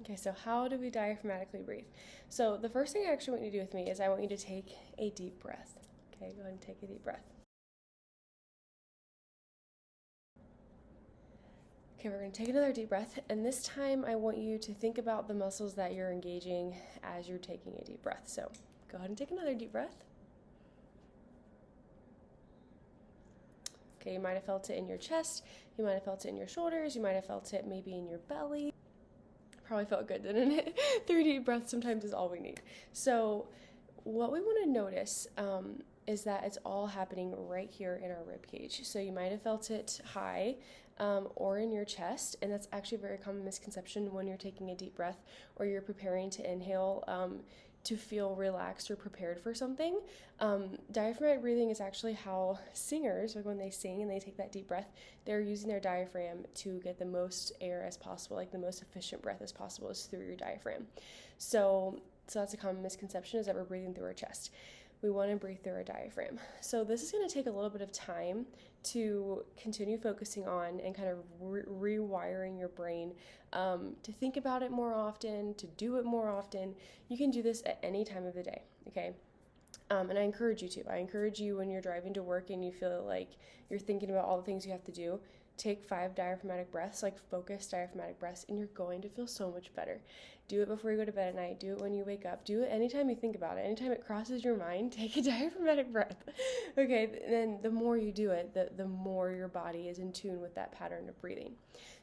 Okay, so how do we diaphragmatically breathe? So the first thing I actually want you to do with me is I want you to take a deep breath. Okay, go ahead and take a deep breath. Okay, we're going to take another deep breath, and this time I want you to think about the muscles that you're engaging as you're taking a deep breath. So go ahead and take another deep breath. Okay, you might have felt it in your chest, you might have felt it in your shoulders, you might have felt it maybe in your belly. Probably felt good, didn't it? 3 deep breaths sometimes is all we need. So what we want to notice is that it's all happening right here in our rib cage. So you might have felt it high or in your chest, and that's actually a very common misconception when you're taking a deep breath or you're preparing to inhale to feel relaxed or prepared for something. Diaphragmatic breathing is actually how singers, like when they sing and they take that deep breath, they're using their diaphragm to get the most air as possible, like the most efficient breath as possible is through your diaphragm. So that's a common misconception, is that we're breathing through our chest. We want to breathe through our diaphragm. So this is going to take a little bit of time to continue focusing on and kind of rewiring your brain to think about it more often, to do it more often. You can do this at any time of the day, okay? And I encourage you to. I encourage you when you're driving to work and you feel like you're thinking about all the things you have to do, take 5 diaphragmatic breaths, like focused diaphragmatic breaths, and you're going to feel so much better. Do it before you go to bed at night. Do it when you wake up. Do it anytime you think about it. Anytime it crosses your mind, take a diaphragmatic breath. Okay, then the more you do it, the more your body is in tune with that pattern of breathing.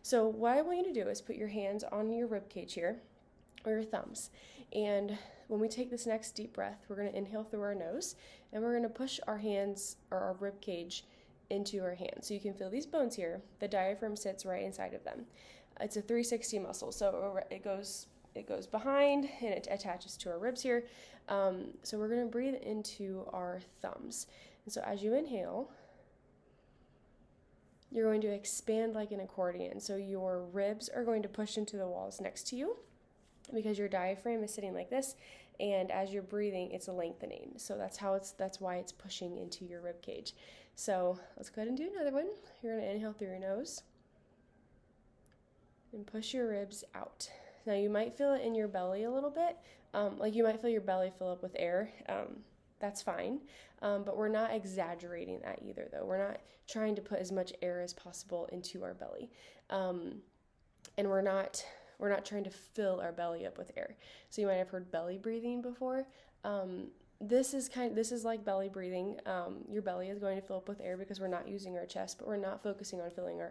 So what I want you to do is put your hands on your rib cage here, or your thumbs. And when we take this next deep breath, we're going to inhale through our nose, and we're going to push our hands or our rib cage into our hands. So you can feel these bones here. The diaphragm sits right inside of them. It's a 360 muscle, so it goes behind and it attaches to our ribs here. So we're going to breathe into our thumbs. And so as you inhale, you're going to expand like an accordion. So your ribs are going to push into the walls next to you, because your diaphragm is sitting like this, and as you're breathing, it's lengthening. So that's why it's pushing into your rib cage. So let's go ahead and do another one. You're going to inhale through your nose and push your ribs out. Now you might feel it in your belly a little bit, like you might feel your belly fill up with air. That's fine, but we're not exaggerating that either, though. We're not trying to put as much air as possible into our belly, and we're not trying to fill our belly up with air. So you might have heard belly breathing before. This is like belly breathing. Your belly is going to fill up with air because we're not using our chest, but we're not focusing on filling our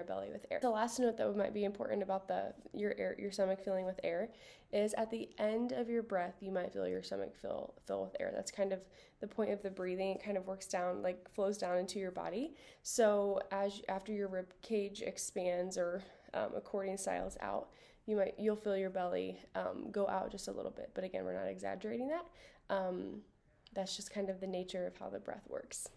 belly with air. The last note that might be important about your stomach filling with air is at the end of your breath, you might feel your stomach fill with air. That's kind of the point of the breathing. It kind of works down, like flows down into your body. So after your rib cage expands or accordion styles out, you'll feel your belly go out just a little bit. But again, we're not exaggerating that. That's just kind of the nature of how the breath works.